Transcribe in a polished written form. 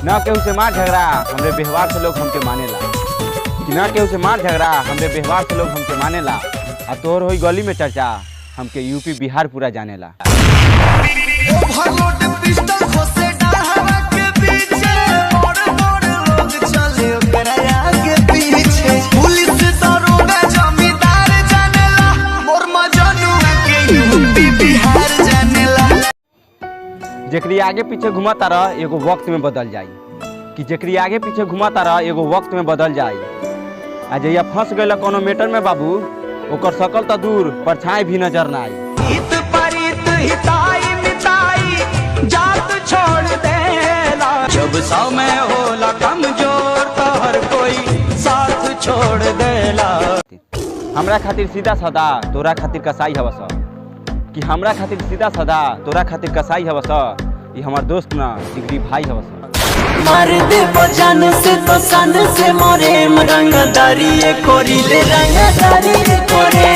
ना केहू से मार झगड़ा हमरे व्यवहार से लोग हमके मानेला। कि ना केहू से मार झगड़ा हमरे व्यवहार से लोग हमके मानेला। आ तोहर होई गली में चर्चा हमके यूपी बिहार पूरा जानेला। जेकरी आगे पीछे घुमाता रह एगो वक्त में बदल जाई। कि जेकरी आगे पीछे घुमाता रह एगो वक्त में बदल जाई। आ जहिया फंस गइल कोनो मेटर में बाबू ओकर शकल तो दूर परछाई भी नजर ना आई। हित परित हिताई मिताई जात छोड़ देला। जब समय होला कमजोर तो हर कोई साथ छोड़ देला। हमरा खातिर सीधा साधा तोरा खातिर कसाई हवस। कि हमरा खातिर सीधा साधा तोरा खातिर कसाई हवस। ये हमार दोस्त ना जिगरी भाई हवस। मार दे बजान से तो सन से मोरे रंगदारी कोरी ले रंगदारी कोरे।